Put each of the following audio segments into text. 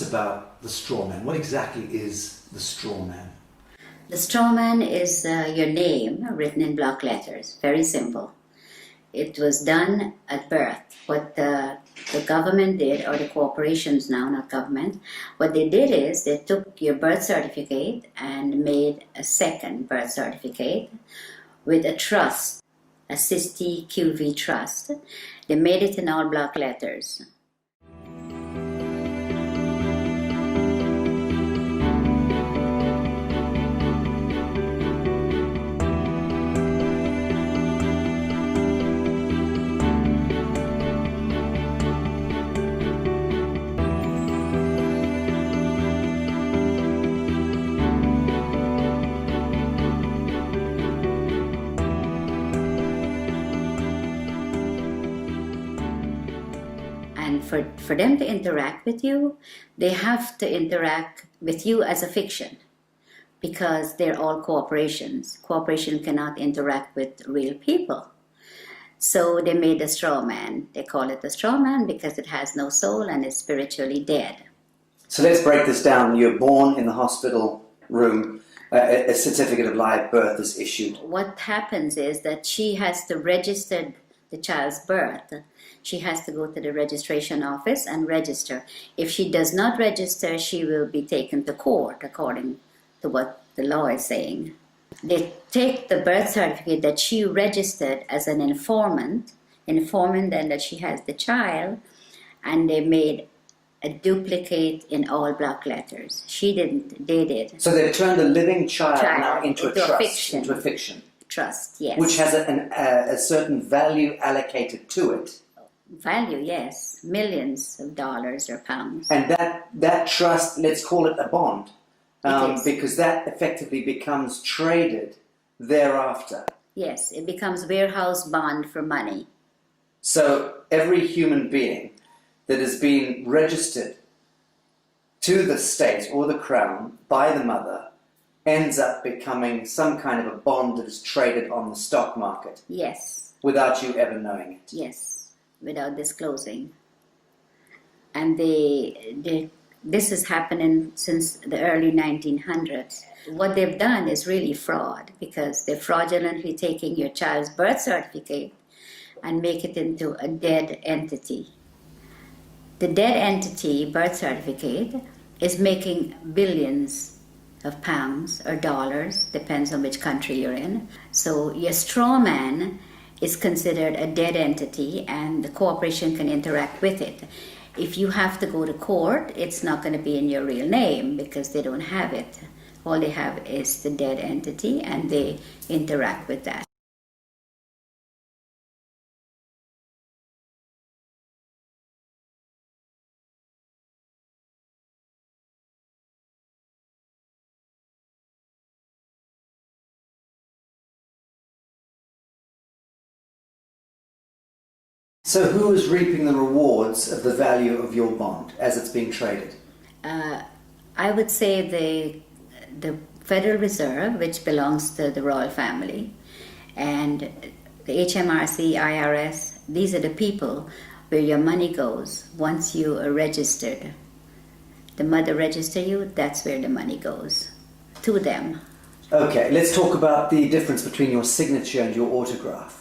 us about the straw man. What exactly is the straw man? The straw man is your name written in block letters. Very simple. It was done at birth. What the government did, or the corporations now, not government, what they did is they took your birth certificate and made a second birth certificate with a trust, a Sisti QV trust. They made it in all block letters. And for them to interact with you, they have to interact with you as a fiction, because they're all corporations. Corporation cannot interact with real people. So they made a straw man. They call it a straw man because it has no soul and is spiritually dead. So let's break this down. You're born in the hospital room. A certificate of live birth is issued. What happens is that she has to register the child's birth. She has to go to the registration office and register. If she does not register, she will be taken to court according to what the law is saying. They take the birth certificate that she registered as an informant then that she has the child, and they made a duplicate in all block letters. She didn't, they did. So they've turned a living child now into a trust, fiction. into a fiction. Trust, yes. Which has a certain value allocated to it. Value, yes. Millions of dollars or pounds. And that trust, let's call it a bond, It because that effectively becomes traded thereafter. Yes, it becomes warehouse bond for money. So every human being that has been registered to the state or the crown by the mother ends up becoming some kind of a bond that is traded on the stock market. Yes. Without you ever knowing it. Yes, without disclosing. And this is happening since the early 1900s. What they've done is really fraud, because they're fraudulently taking your child's birth certificate and make it into a dead entity. The dead entity birth certificate is making billions of pounds or dollars, depends on which country you're in. So your straw man is considered a dead entity, and the corporation can interact with it. If you have to go to court, it's not going to be in your real name because they don't have it. All they have is the dead entity, and they interact with that. So who is reaping the rewards of the value of your bond as it's being traded? I would say the Federal Reserve, which belongs to the royal family, and the HMRC, IRS, these are the people where your money goes once you are registered. The mother registers you, that's where the money goes, to them. Okay, let's talk about the difference between your signature and your autograph.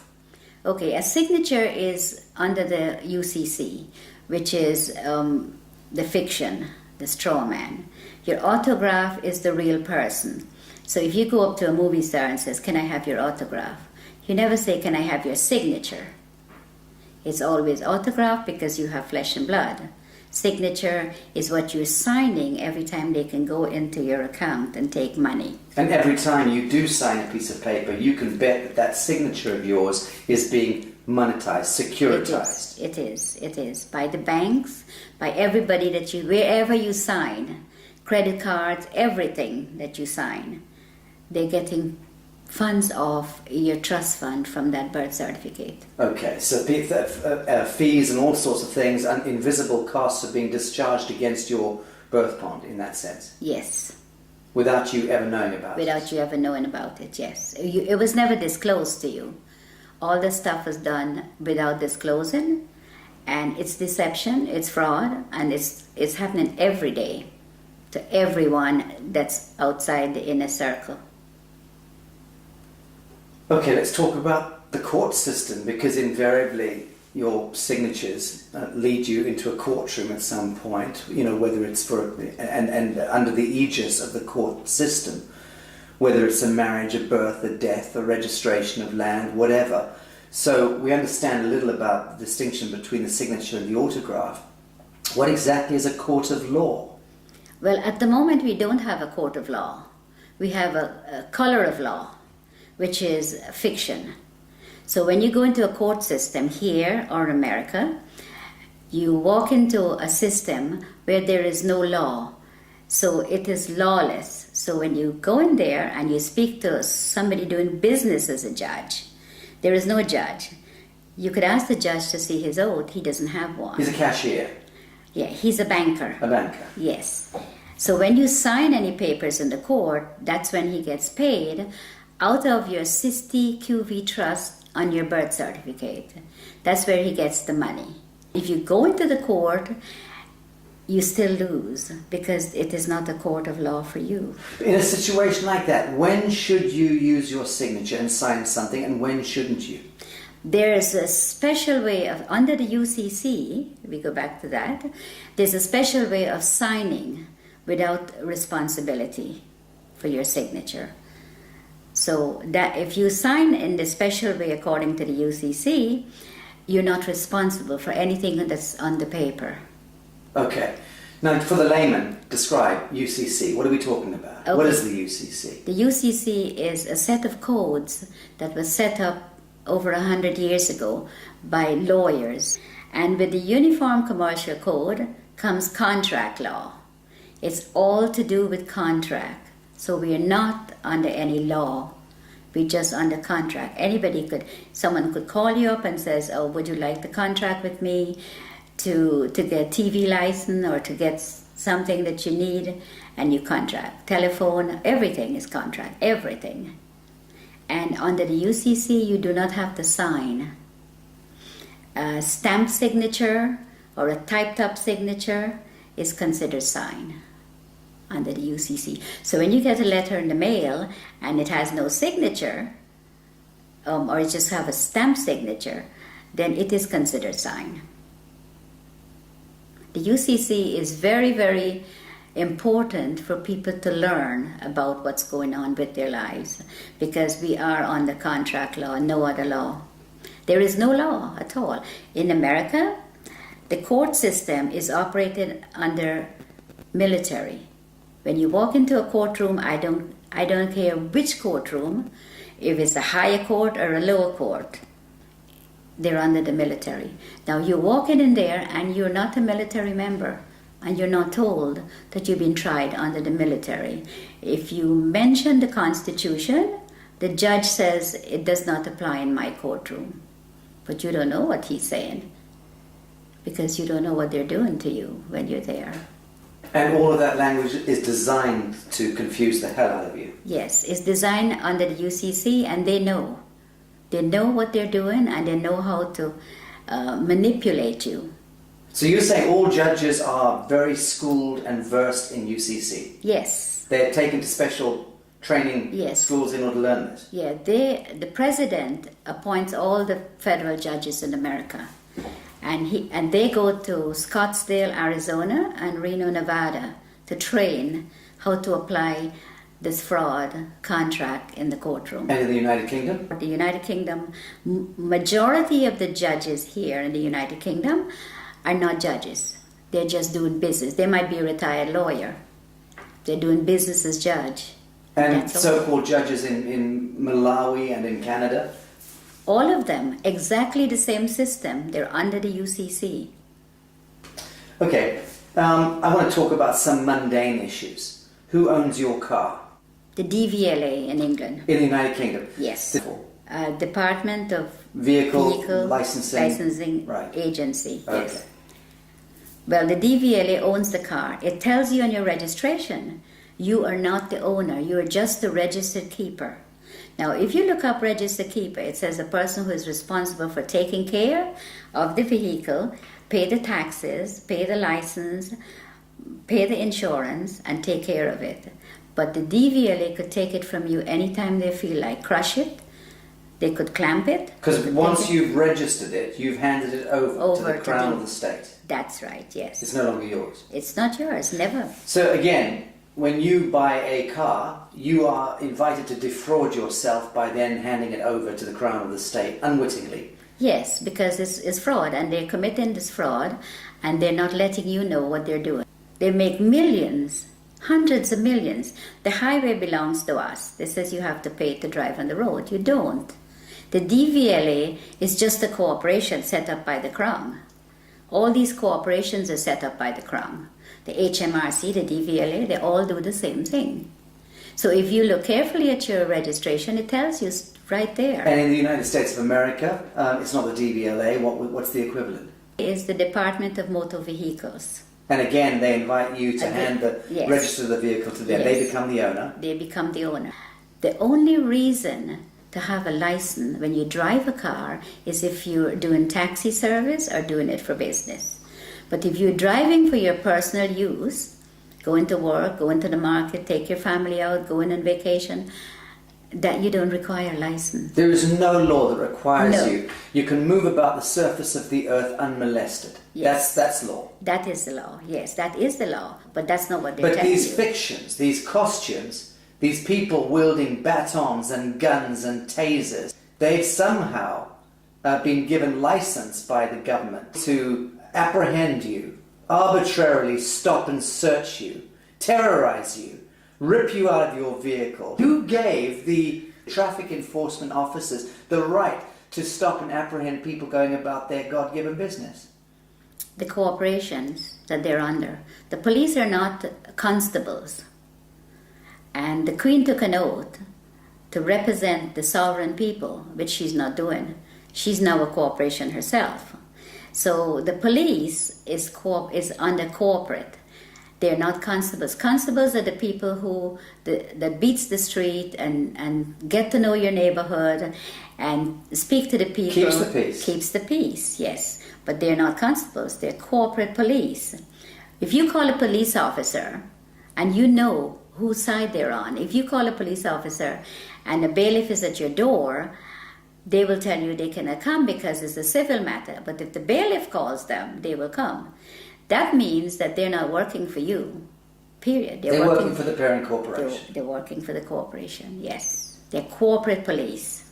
Okay, a signature is under the UCC, which is the fiction, the straw man. Your autograph is the real person. So if you go up to a movie star and says, "Can I have your autograph?" You never say, "Can I have your signature?" It's always autograph because you have flesh and blood. Signature is what you're signing every time they can go into your account and take money. And every time you do sign a piece of paper, you can bet that that signature of yours is being monetized, securitized. It is. By the banks, by everybody that you, wherever you sign, credit cards, everything that you sign, they're getting funds off your trust fund from that birth certificate. Okay, so fees and all sorts of things and invisible costs are being discharged against your birth bond in that sense? Yes. Without you ever knowing about it? Without you ever knowing about it, yes. It was never disclosed to you. All the stuff was done without disclosing, And it's deception, it's fraud, and it's happening every day to everyone that's outside the inner circle. Okay, let's talk about the court system, because invariably your signatures lead you into a courtroom at some point, you know, whether it's for, and under the aegis of the court system, whether it's a marriage, a birth, a death, a registration of land, whatever. So we understand a little about the distinction between the signature and the autograph. What exactly is a court of law? Well, at the moment we don't have a court of law. We have a color of law, which is fiction. So when you go into a court system here or America, you walk into a system where there is no law. So it is lawless. So when you go in there and you speak to somebody doing business as a judge, there is no judge. You could ask the judge to see his oath. He doesn't have one. He's a cashier. Yeah, he's a banker. A banker. Yes. So when you sign any papers in the court, that's when he gets paid out of your SISTI QV trust on your birth certificate. That's where he gets the money. If you go into the court, you still lose because it is not a court of law for you. In a situation like that, when should you use your signature and sign something, and when shouldn't you? There's a special way of, under the UCC, we go back to that, there's a special way of signing without responsibility for your signature. So that if you sign in the special way according to the UCC, you're not responsible for anything that's on the paper. Okay. Now, for the layman, describe UCC. What are we talking about? Okay. What is the UCC? The UCC is a set of codes that was set up over 100 years ago by lawyers. And with the Uniform Commercial Code comes contract law. It's all to do with contract. So we are not under any law. We're just under contract. Someone could call you up and says, oh, would you like the contract with me to get TV license or to get something that you need, and you contract. Telephone, everything is contract, everything. And under the UCC, you do not have to sign. A stamped signature or a typed up signature is considered signed under the UCC. So when you get a letter in the mail and it has no signature, or it just have a stamped signature, then it is considered signed. The UCC is very, very important for people to learn about what's going on with their lives, because we are on the contract law, no other law. There is no law at all. In America, the court system is operated under military. When you walk into a courtroom, I don't care which courtroom, if it's a higher court or a lower court, they're under the military. Now you walk in there and you're not a military member, and you're not told that you've been tried under the military. If you mention the Constitution, the judge says it does not apply in my courtroom. But you don't know what he's saying, because you don't know what they're doing to you when you're there. And all of that language is designed to confuse the hell out of you. Yes, it's designed under the UCC, and they know. They know what they're doing, and they know how to manipulate you. So you're saying all judges are very schooled and versed in UCC? Yes. They're taken to special training schools in order to learn this? Yeah, the president appoints all the federal judges in America. And they go to Scottsdale, Arizona and Reno, Nevada to train how to apply this fraud contract in the courtroom. And in the United Kingdom? The United Kingdom, majority of the judges here in the United Kingdom are not judges. They're just doing business. They might be a retired lawyer. They're doing business as judge. And so-called judges in Malawi and in Canada? All of them, exactly the same system. They're under the UCC. Okay, I want to talk about some mundane issues. Who owns your car? The DVLA in England. In the United Kingdom? Yes. Department of Vehicle Licensing right. Agency. Okay. Yes. Well, the DVLA owns the car. It tells you on your registration, you are not the owner. You are just the registered keeper. Now, if you look up registered keeper, it says a person who is responsible for taking care of the vehicle pay the taxes, pay the license, pay the insurance, and take care of it. But the DVLA could take it from you anytime they feel like, crush it. They could clamp it. Because once you've registered it, you've handed it over to the to Crown the- of the state. That's right, yes. It's no longer yours. It's not yours, never. So again, when you buy a car, you are invited to defraud yourself by then handing it over to the Crown of the state unwittingly. Yes, because it's fraud, and they're committing this fraud, and they're not letting you know what they're doing. They make millions, hundreds of millions. The highway belongs to us. They says you have to pay to drive on the road. You don't. The DVLA is just a corporation set up by the Crown. All these corporations are set up by the Crown. The HMRC, the DVLA, they all do the same thing. So if you look carefully at your registration, it tells you right there. And in the United States of America, it's not the DVLA. What's the equivalent? Is the Department of Motor Vehicles. And again, they invite you to Yes. register the vehicle to them. Yes. They become the owner. They become the owner. The only reason to have a license when you drive a car is if you're doing taxi service or doing it for business. But if you're driving for your personal use, going to work, going to the market, take your family out, going on vacation, that you don't require a license. There is no law that requires No. you. You can move about the surface of the earth unmolested. Yes. That's law. That is the law. Yes, that is the law. But that's not what they But tell these you. fictions, these costumes, these people wielding batons and guns and tasers, they've somehow been given license by the government to apprehend you, arbitrarily stop and search you, terrorize you, rip you out of your vehicle. Who gave the traffic enforcement officers the right to stop and apprehend people going about their God-given business? The corporations that they're under. The police are not constables. And the Queen took an oath to represent the sovereign people, which she's not doing. She's now a corporation herself. So the police is under corporate. They're not constables. Constables are the people who that beats the street and get to know your neighborhood and speak to the people. Keeps the peace. Keeps the peace, yes. But they're not constables. They're corporate police. If you call a police officer and you know whose side they're on, if you call a police officer and a bailiff is at your door, they will tell you they cannot come because it's a civil matter. But if the bailiff calls them, they will come. That means that they're not working for you, period. They're working for the parent corporation. They're working for the corporation, yes. They're corporate police.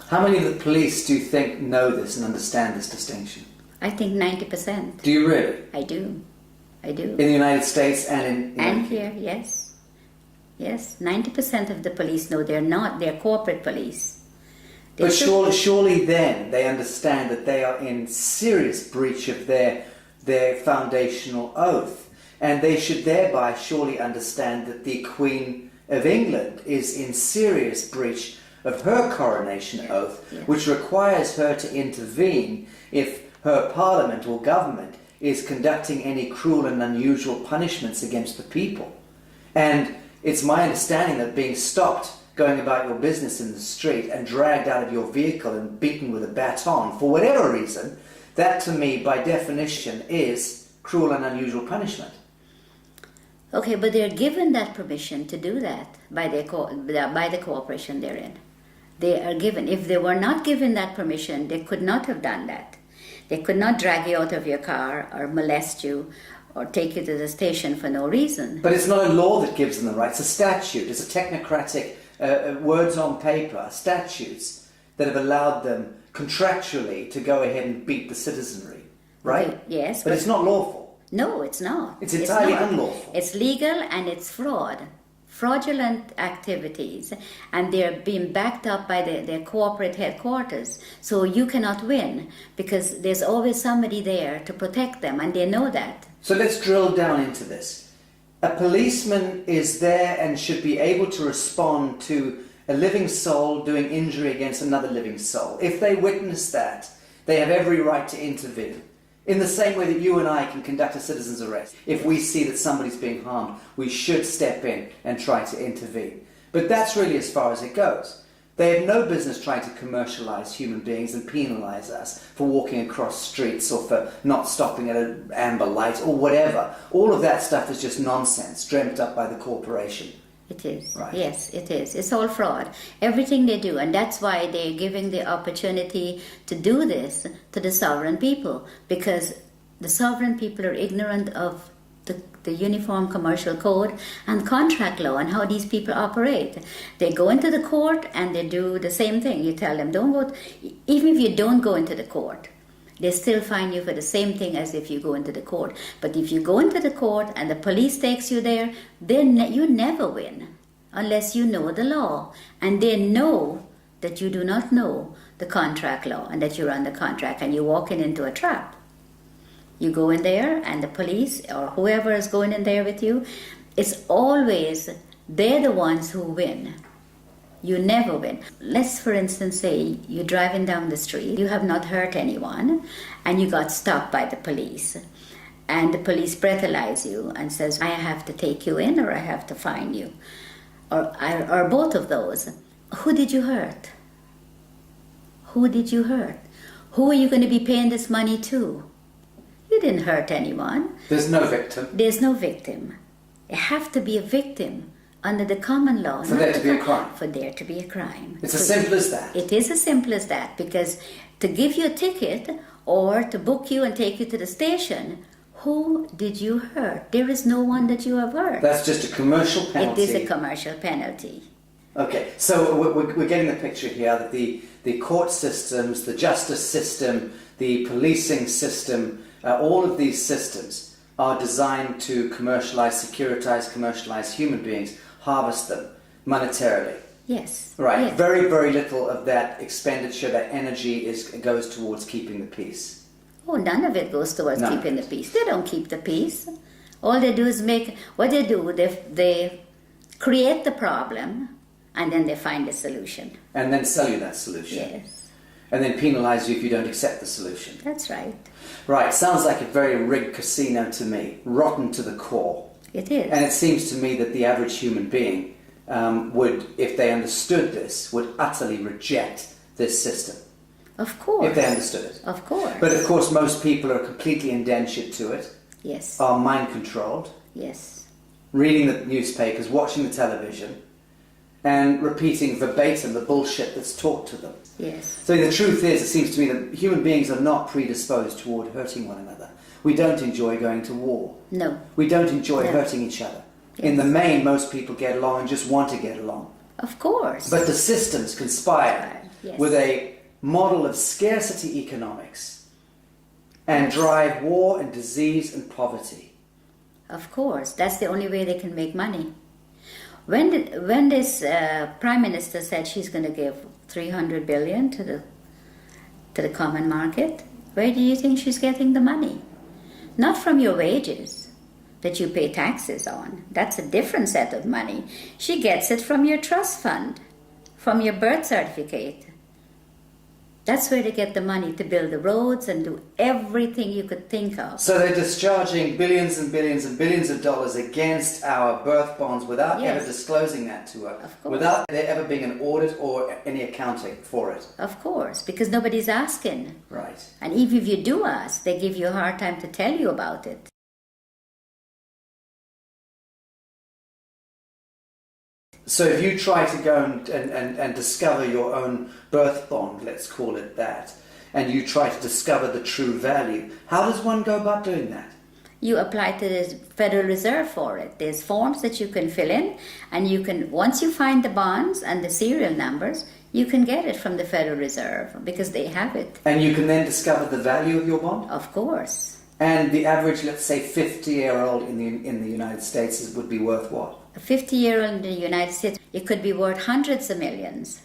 How many of the police do you think know this and understand this distinction? I think 90%. Do you really? I do. In the United States and in... And here, yes. Yes, 90% of the police know they're corporate police. But surely then they understand that they are in serious breach of their foundational oath. And they should thereby surely understand that the Queen of England is in serious breach of her coronation oath, Yes. which requires her to intervene if her parliament or government is conducting any cruel and unusual punishments against the people. And it's my understanding that being stopped going about your business in the street and dragged out of your vehicle and beaten with a baton for whatever reason, that to me by definition is cruel and unusual punishment. Okay, but they're given that permission to do that by the corporation they're in. They are given. If they were not given that permission, they could not have done that. They could not drag you out of your car or molest you or take you to the station for no reason. But it's not a law that gives them the right. It's a statute. It's a technocratic words on paper, statutes that have allowed them contractually to go ahead and beat the citizenry, right? Okay, yes. But it's not lawful. No, it's not. It's entirely not. unlawful. It's legal and it's fraudulent activities, and they're being backed up by their corporate headquarters. So you cannot win because there's always somebody there to protect them, and they know that. So let's drill down into this. A policeman is there and should be able to respond to a living soul doing injury against another living soul. If they witness that, they have every right to intervene. In the same way that you and I can conduct a citizen's arrest. If we see that somebody's being harmed, we should step in and try to intervene. But that's really as far as it goes. They have no business trying to commercialize human beings and penalize us for walking across streets or for not stopping at an amber light or whatever. All of that stuff is just nonsense dreamt up by the corporation. It is. Right. Yes, it is. It's all fraud. Everything they do. And that's why they're giving the opportunity to do this to the sovereign people. Because the sovereign people are ignorant of the Uniform Commercial Code and contract law and how these people operate. They go into the court and they do the same thing. You tell them, don't go, even if you don't go into the court, they still fine you for the same thing as if you go into the court. But if you go into the court and the police takes you there, then you never win unless you know the law. And they know that you do not know the contract law and that you're under contract and you're walking into a trap. You go in there and the police or whoever is going in there with you, it's always they're the ones who win. You never win. Let's, for instance, say you're driving down the street, you have not hurt anyone, and you got stopped by the police. And the police breathalyze you and says, I have to take you in or I have to fine you. Or both of those. Who did you hurt? Who did you hurt? Who are you going to be paying this money to? You didn't hurt anyone. There's no victim. There's no victim. You have to be a victim under the common law. For there to be a crime. For there to be a crime. It's as simple as that. It is as simple as that, because to give you a ticket or to book you and take you to the station, who did you hurt? There is no one that you have hurt. That's just a commercial penalty. It is a commercial penalty. Okay, so we're getting the picture here that the court systems, the justice system, the policing system, all of these systems are designed to commercialize human beings, harvest them monetarily. Yes. Right. Yes. Very, very little of that expenditure, that energy goes towards keeping the peace. Oh, none of it goes towards None. keeping the peace. They don't keep the peace. All they do is they create the problem and then they find a solution. And then sell you that solution. Yes. And then penalize you if you don't accept the solution. That's right. Right. Sounds like a very rigged casino to me. Rotten to the core. It is. And it seems to me that the average human being would, if they understood this, would utterly reject this system. Of course. If they understood it. Of course. But of course most people are completely indentured to it, yes. are mind controlled, Yes. reading the newspapers, watching the television, and repeating verbatim the bullshit that's taught to them. Yes. So the truth is, it seems to me that human beings are not predisposed toward hurting one another. We don't enjoy going to war. No. We don't enjoy No. hurting each other. Yes. In the main, most people get along and just want to get along. Of course. But the systems conspire Yes. with a model of scarcity economics and drive war and disease and poverty. Of course. That's the only way they can make money. When this Prime Minister said she's going to give 300 billion to the common market, where do you think she's getting the money? Not from your wages that you pay taxes on. That's a different set of money. She gets it from your trust fund, from your birth certificate. That's where they get the money to build the roads and do everything you could think of. So they're discharging billions and billions and billions of dollars against our birth bonds without Yes. ever disclosing that to her, Of course. without there ever being an audit or any accounting for it. Of course, because nobody's asking. Right. And even if you do ask, they give you a hard time to tell you about it. So if you try to go and discover your own birth bond, let's call it that, and you try to discover the true value, how does one go about doing that? You apply to the Federal Reserve for it. There's forms that you can fill in, and you can, once you find the bonds and the serial numbers, you can get it from the Federal Reserve because they have it. And you can then discover the value of your bond? Of course. And the average, let's say, 50-year-old in the United States would be worth what? A 50-year-old in the United States, it could be worth hundreds of millions.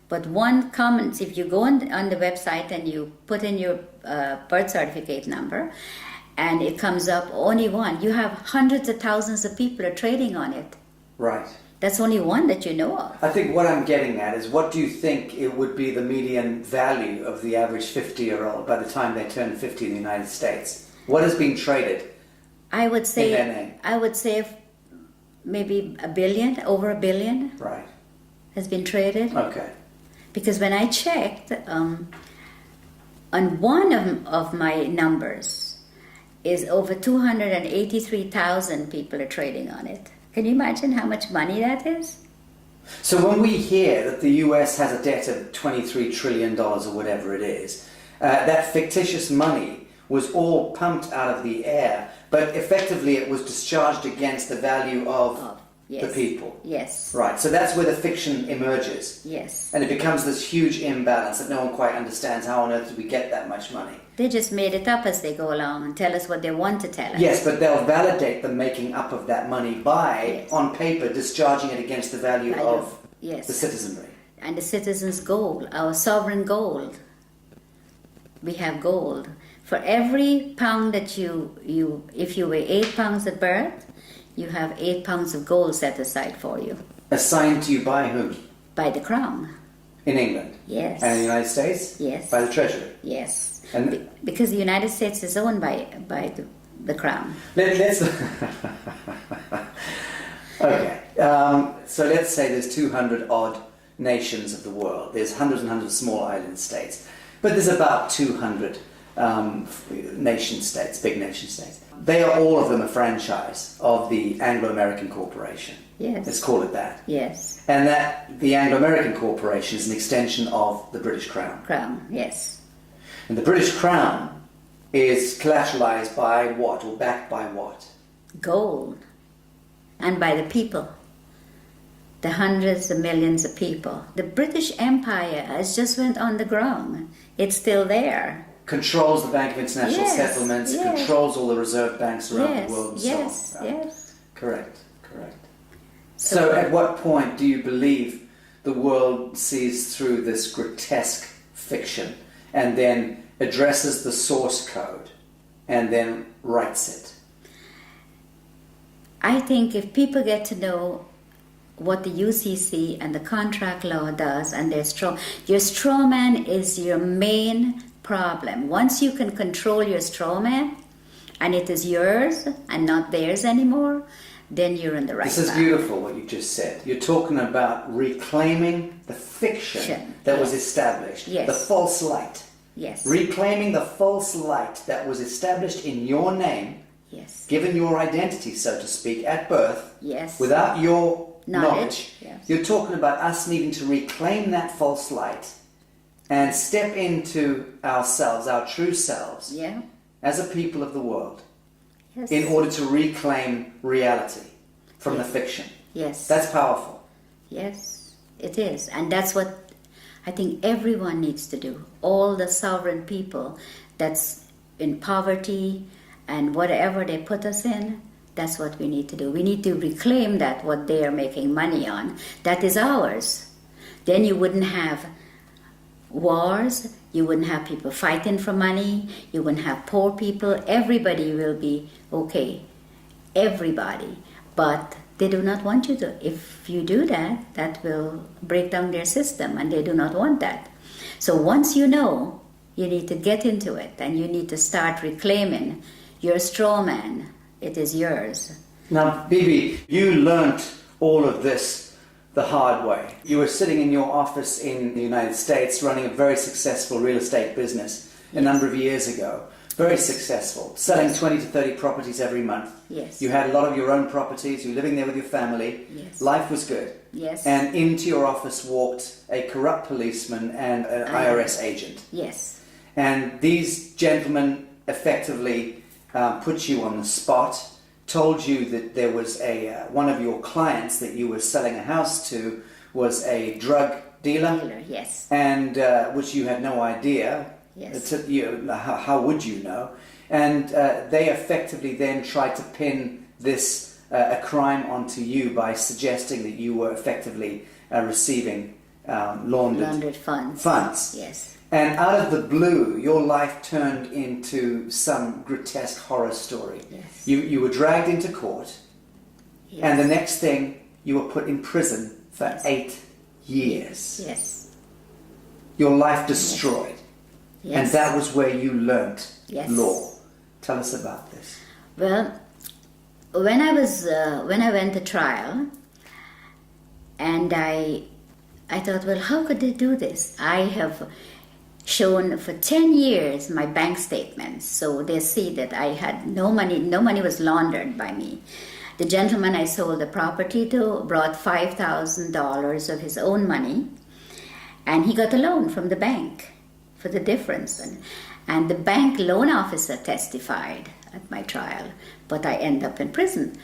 But one comment, if you go on the website and you put in your birth certificate number, and it comes up only one, you have hundreds of thousands of people are trading on it. Right. That's only one that you know of. I think what I'm getting at is, what do you think it would be the median value of the average 50-year-old by the time they turn 50 in the United States? What is being traded? I would say, in their name? maybe $1 billion, over $1 billion. Right. has been traded. Okay. Because when I checked, on one of my numbers is over 283,000 people are trading on it. Can you imagine how much money that is? So when we hear that the US has a debt of $23 trillion or whatever it is, that fictitious money was all pumped out of the air, but effectively it was discharged against the value of Yes. the people. Yes. Right, so that's where the fiction emerges. Yes. And it becomes this huge imbalance that no one quite understands. How on earth did we get that much money? They just made it up as they go along and tell us what they want to tell us. Yes, but they'll validate the making up of that money by, Yes. on paper, discharging it against the value of Yes. the citizenry. And the citizens' gold, our sovereign gold. We have gold. For every pound that if you weigh 8 pounds at birth, you have 8 pounds of gold set aside for you Assigned to you by whom? by the crown. In England? Yes. And in the United States? Yes. By the Treasury? Yes. And Because the United States is owned by the crown. let's... Okay. So let's say there's 200 odd nations of the world. There's hundreds and hundreds of small island states. But there's about 200 nation states, big nation states. They are all of them a franchise of the Anglo-American Corporation. Yes. Let's call it that. Yes. And that the Anglo-American Corporation is an extension of the British Crown. Crown. Yes. And the British Crown is collateralized by what, or backed by what? Gold. And by the people. The hundreds of millions of people. The British Empire has just went on the ground. It's still there. Controls the Bank of International Yes, Settlements, yes. controls all the reserve banks around Yes, the world and yes, so on. yes. Correct. So at what point do you believe the world sees through this grotesque fiction and then addresses the source code and then writes it? I think if people get to know what the UCC and the contract law does, and your straw man is your main problem. Once you can control your straw man, and it is yours and not theirs anymore, then you're in the right This is path. beautiful what you just said. You're talking about reclaiming the fiction that was established, Yes. the false light. Yes. Reclaiming the false light that was established in your name, Yes. given your identity, so to speak, at birth, Yes. without your knowledge. Yes. You're talking about us needing to reclaim that false light and step into ourselves, our true selves, Yeah. as a people of the world, Yes. in order to reclaim reality from the fiction. Yes. That's powerful. Yes, it is. And that's what I think everyone needs to do. All the sovereign people that's in poverty and whatever they put us in, that's what we need to do. We need to reclaim that, what they are making money on. That is ours. Then you wouldn't have wars, you wouldn't have people fighting for money, you wouldn't have poor people. Everybody will be okay. Everybody. But they do not want you to. If you do that, that will break down their system, and they do not want that. So once you know, you need to get into it, and you need to start reclaiming your straw man. It is yours. Now, Bibi, you learnt all of this the hard way. You were sitting in your office in the United States running a very successful real estate business a number of years ago. Very successful, selling 20 to 30 properties every month. Yes. You had a lot of your own properties, you were living there with your family. Yes. Life was good. Yes. And into your office walked a corrupt policeman and an IRS agent. Yes. And these gentlemen effectively put you on the spot, told you that there was one of your clients that you were selling a house to was a drug dealer, Yes. and which you had no idea. Yes. How would you know? And they effectively then tried to pin this a crime onto you by suggesting that you were effectively receiving laundered funds. Yes. And out of the blue, your life turned into some grotesque horror story. Yes. You were dragged into court, Yes. and the next thing, you were put in prison for Yes. 8 years. Yes. Your life destroyed. Yes. And that was where you learnt Yes. law. Tell us about this. Well, when I went to trial, and I I thought, well, how could they do this? I have shown for 10 years my bank statements, so they see that I had no money was laundered by me. The gentleman I sold the property to brought $5,000 of his own money, and he got a loan from the bank for the difference. And the bank loan officer testified at my trial, but I end up in prison.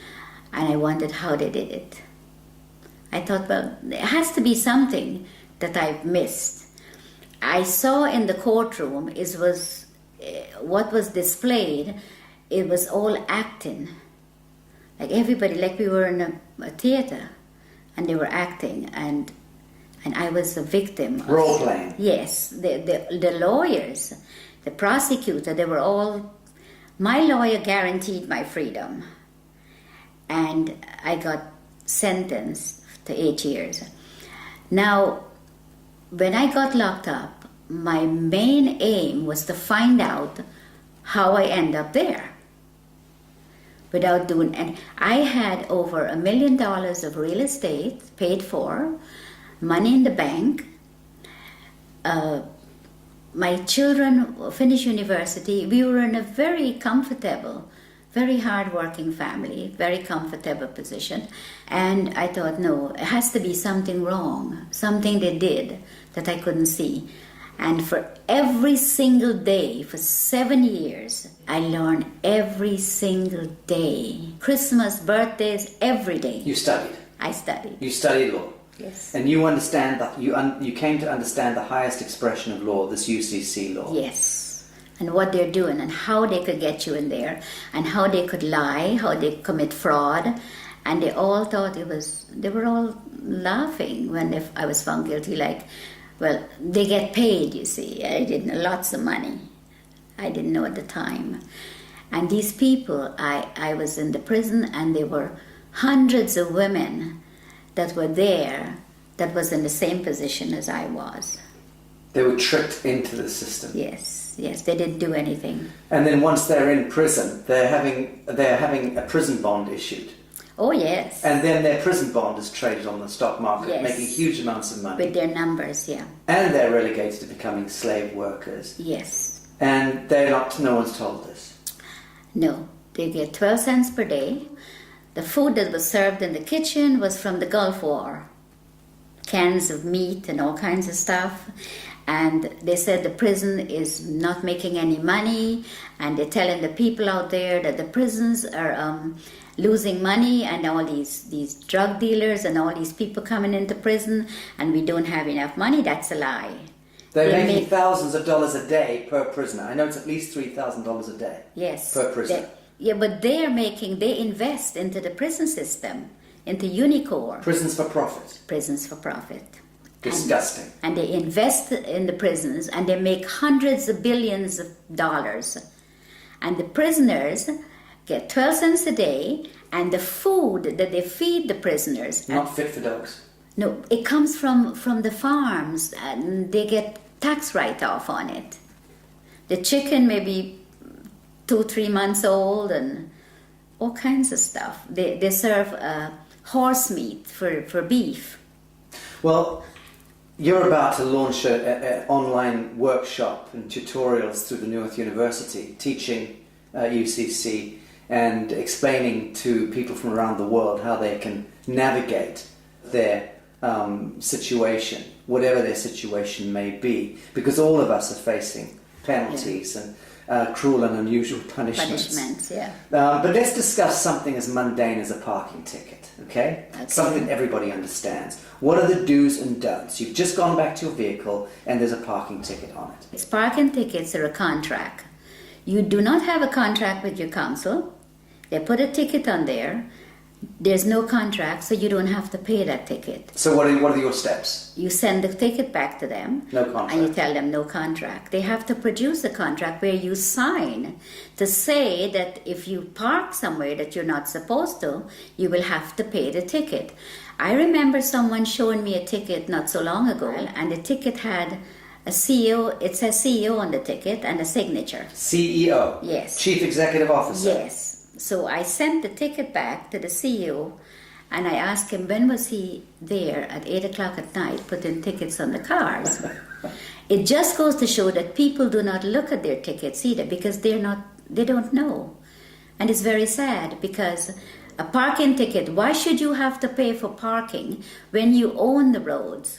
And I wondered how they did it. I thought, well, there has to be something that I've missed. I saw in the courtroom what was displayed. It was all acting, like everybody, like we were in a theater, and they were acting, and I was a victim. Role playing. Yes, the lawyers, the prosecutor, they were all. My lawyer guaranteed my freedom, and I got sentenced to 8 years. Now, when I got locked up, my main aim was to find out how I end up there without doing. And I had over $1 million of real estate paid for, money in the bank. My children finished university. We were in a very comfortable, very hard-working family, very comfortable position. And I thought, no, it has to be something wrong, something they did that I couldn't see. And for every single day, for 7 years, I learned every single day. Christmas, birthdays, every day. You studied. I studied. You studied law. Yes. And you understand that you came to understand the highest expression of law, this UCC law. Yes. And what they're doing and how they could get you in there and how they could lie, how they commit fraud. And they all thought they were all laughing when I was found guilty, like, well, they get paid, you see. I didn't, lots of money. I didn't know at the time. And these people, I was in the prison, and there were hundreds of women that were there that was in the same position as I was. They were tricked into the system. Yes, they didn't do anything. And then once they're in prison, they're having a prison bond issued. Oh, yes. And then their prison bond is traded on the stock market, Yes. making huge amounts of money. With their numbers, yeah. And they're relegated to becoming slave workers. Yes. And no one's told this. No, they get 12 cents per day. The food that was served in the kitchen was from the Gulf War. Cans of meat and all kinds of stuff. And they said the prison is not making any money, and they're telling the people out there that the prisons are losing money, and all these drug dealers and all these people coming into prison, and we don't have enough money. That's a lie. They're They making make- thousands of dollars a day per prisoner. I know it's at least $3,000 a day. Yes. Per prisoner. But they invest into the prison system, into Unicor, Prisons for profit. prisons for profit. Disgusting. And they invest in the prisons, and they make hundreds of billions of dollars. And the prisoners get 12 cents a day, and the food that they feed the prisoners, Not fit for dogs. no, it comes from the farms, and they get tax write-off on it. The chicken may be 2-3 months old, and all kinds of stuff. They serve horse meat for beef. Well, you're about to launch an online workshop and tutorials through the Newark University, teaching UCC and explaining to people from around the world how they can navigate their situation, whatever their situation may be, because all of us are facing penalties and cruel and unusual punishments. Yeah. But let's discuss something as mundane as a parking ticket, okay? Something that everybody understands. What are the do's and don'ts? You've just gone back to your vehicle and there's a parking ticket on it. It's parking tickets are a contract. You do not have a contract with your council. They put a ticket on there. There's no contract, so you don't have to pay that ticket. So what are your steps? You send the ticket back to them. No contract. And you tell them no contract. They have to produce a contract where you sign to say that if you park somewhere that you're not supposed to, you will have to pay the ticket. I remember someone showing me a ticket not so long ago, and the ticket had a CEO, it says CEO on the ticket, and a signature. CEO? Yes. Chief Executive Officer? Yes. So I sent the ticket back to the CEO, And I asked him, when was he there at 8 o'clock at night putting tickets on the cars? It just goes to show that people do not look at their tickets either because they don't know. And it's very sad because a parking ticket, why should you have to pay for parking when you own the roads?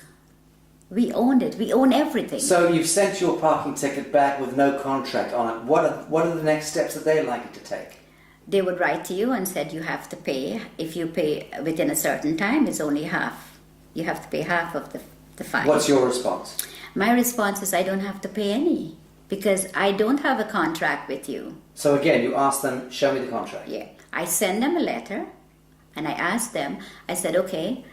We own it. We own everything. So you've sent your parking ticket back with no contract on it. What are the next steps that they're likely to take? They would write to you and said you have to pay. If you pay within a certain time, it's only half. You have to pay half of the fine. What's your response? My response is I don't have to pay any because I don't have a contract with you. So again, you ask them, show me the contract. Yeah. I send them a letter and I ask them, I said, okay,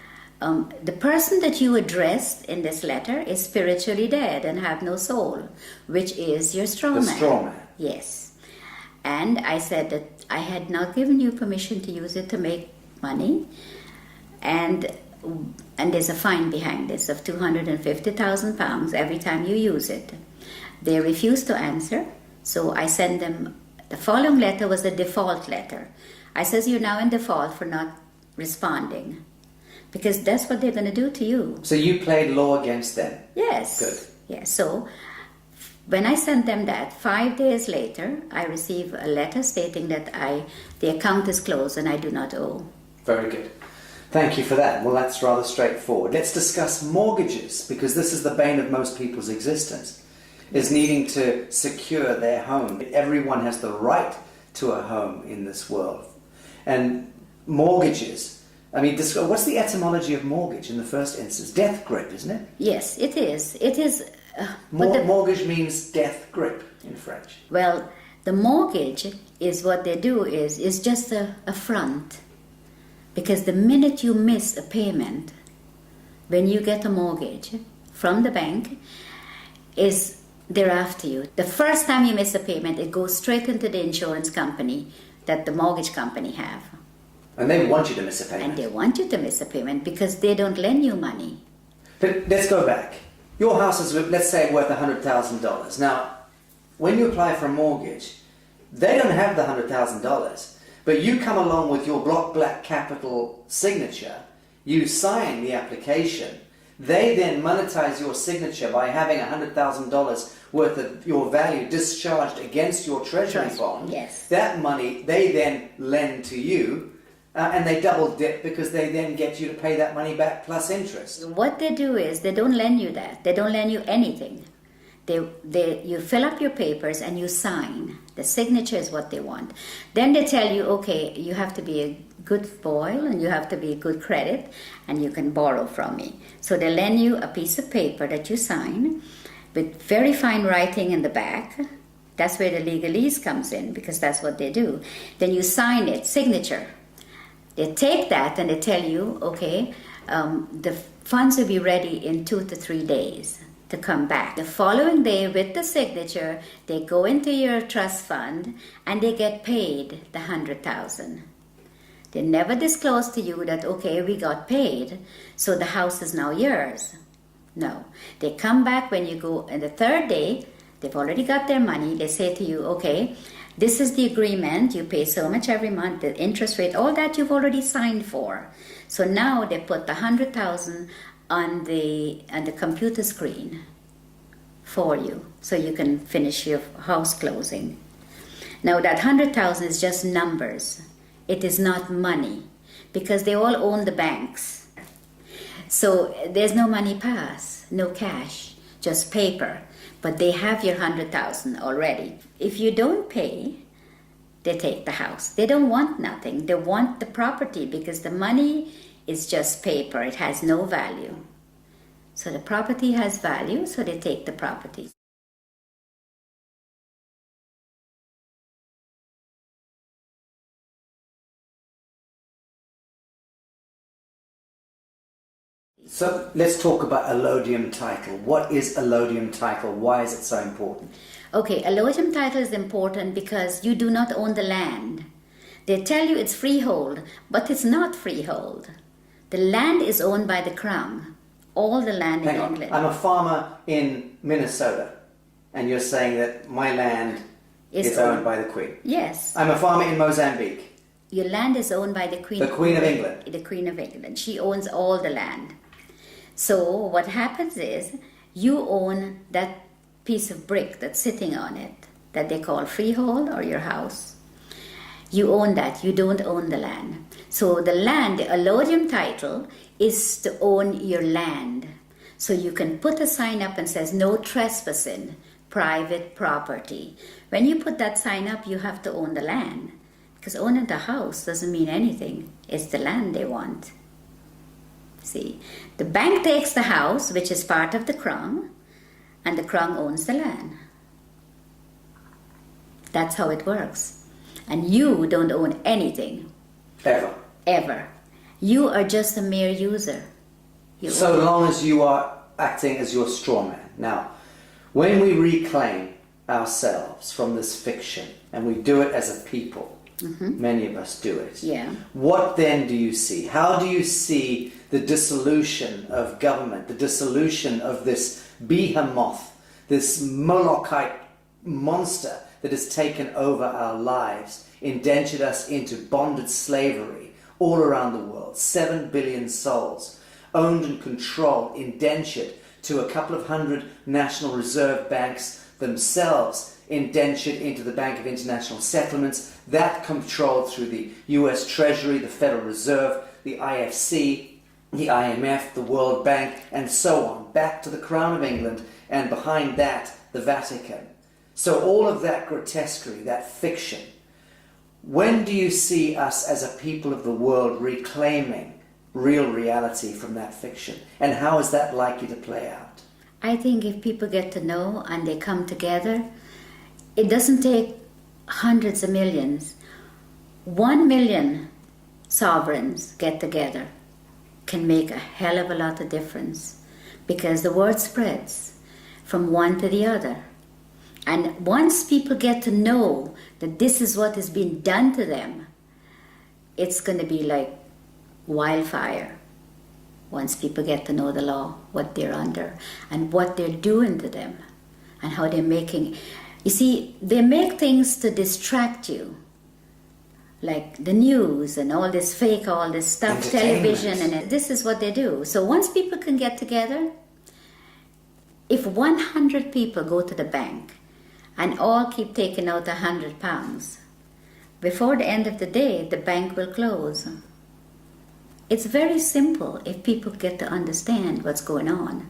the person that you addressed in this letter is spiritually dead and have no soul, which is your straw man. The straw man. Yes. And I said that I had not given you permission to use it to make money. And there's a fine behind this of £250,000 every time you use it. They refused to answer, so I sent them, the following letter was the default letter. I says, you're now in default for not responding. Because that's what they're going to do to you. So you played law against them? Yes. Good. Yes. So when I sent them that, 5 days later, I received a letter stating that the account is closed and I do not owe. Very good. Thank you for that. Well, that's rather straightforward. Let's discuss mortgages, because this is the bane of most people's existence, is needing to secure their home. Everyone has the right to a home in this world. And mortgages, I mean, what's the etymology of mortgage in the first instance? Death grip, isn't it? Yes, it is. It is. Mortgage means death grip in French. Well, the mortgage is what they do is just a front. Because the minute you miss a payment, when you get a mortgage from the bank, they're after you. The first time you miss a payment, it goes straight into the insurance company that the mortgage company have. And they want you to miss a payment. And they want you to miss a payment because they don't lend you money. But let's go back. Your house is, let's say, worth $100,000. Now, when you apply for a mortgage, they don't have the $100,000. But you come along with your block black capital signature, you sign the application, they then monetize your signature by having $100,000 worth of your value discharged against your treasury bond. Yes. That money they then lend to you, and they double dip because they then get you to pay that money back plus interest. What they do is they don't lend you that. They don't lend you anything. You fill up your papers and you sign. The signature is what they want. Then they tell you, okay, you have to be a good boy and you have to be a good credit and you can borrow from me. So they lend you a piece of paper that you sign with very fine writing in the back. That's where the legalese comes in because that's what they do. Then you sign it, signature. They take that and they tell you, okay, the funds will be ready in 2 to 3 days to come back. The following day with the signature, they go into your trust fund and they get paid the $100,000. They never disclose to you that, okay, we got paid, so the house is now yours. No. They come back when you go on the third day, they've already got their money, they say to you, okay, this is the agreement, you pay so much every month, the interest rate, all that you've already signed for. So now they put the $100,000 on the computer screen for you, so you can finish your house closing. Now that $100,000 is just numbers. It is not money, because they all own the banks. So there's no money pass, no cash, just paper. But they have your $100,000 already. If you don't pay, they take the house. They don't want nothing. They want the property because the money is just paper. It has no value. So the property has value, so they take the property. So let's talk about allodium title. What is allodium title? Why is it so important? Okay, allodium title is important because you do not own the land. They tell you it's freehold, but it's not freehold. The land is owned by the Crown. All the land in England. I'm a farmer in Minnesota, and you're saying that my land is owned by the Queen. Yes. I'm a farmer in Mozambique, Your land is owned by the Queen. The Queen of England. The Queen of England. She owns all the land. So what happens is you own that piece of brick that's sitting on it that they call freehold or your house. You own that. You don't own the land. So the land, the allodium title, is to own your land. So you can put a sign up and says no trespassing, private property. When you put that sign up, you have to own the land. Because owning the house doesn't mean anything. It's the land they want. See, the bank takes the house, which is part of the crown, and the crown owns the land. That's how it works. And you don't own anything. Ever. Ever. You are just a mere user. So long as you are acting as your straw man. Now, when we reclaim ourselves from this fiction, and we do it as a people, many of us do it. Yeah. What then do you see? How do you see the dissolution of government, the dissolution of this behemoth, this Molochite monster that has taken over our lives, indentured us into bonded slavery all around the world, 7 billion souls, owned and controlled, indentured to a couple of hundred National Reserve banks themselves, indentured into the Bank of International Settlements, that controlled through the US Treasury, the Federal Reserve, the IFC, the IMF, the World Bank, and so on, back to the Crown of England, and behind that, the Vatican. So all of that grotesquerie, that fiction, when do you see us as a people of the world reclaiming real reality from that fiction? And how is that likely to play out? I think if people get to know and they come together, it doesn't take hundreds of millions. 1 million sovereigns get together can make a hell of a lot of difference, because the word spreads from one to the other. And once people get to know that this is what is being done to them, it's going to be like wildfire. Once people get to know the law, what they're under, and what they're doing to them, and how they're making... You see, they make things to distract you, like the news and all this fake, all this stuff, television, and this is what they do. So once people can get together, if 100 people go to the bank and all keep taking out £100, before the end of the day, the bank will close. It's very simple if people get to understand what's going on.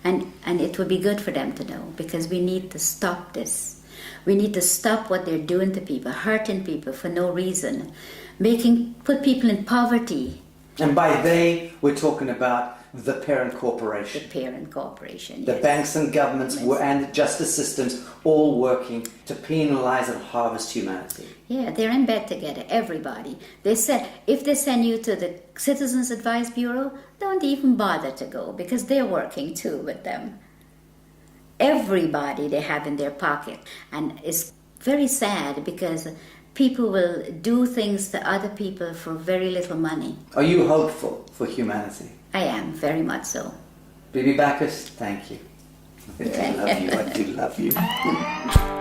And it would be good for them to know, because we need to stop this. We need to stop what they're doing to people, hurting people for no reason, put people in poverty. And by they, we're talking about the parent corporation. The parent corporation, The yes. banks and governments and justice systems all working to penalize and harvest humanity. Yeah, they're in bed together, everybody. They said, if they send you to the Citizens Advice Bureau, don't even bother to go, because they're working too with them. Everybody they have in their pocket. And it's very sad, because people will do things to other people for very little money. Are you hopeful for humanity? I am, very much so. Bibi Bacchus, thank you. I love you. I do love you.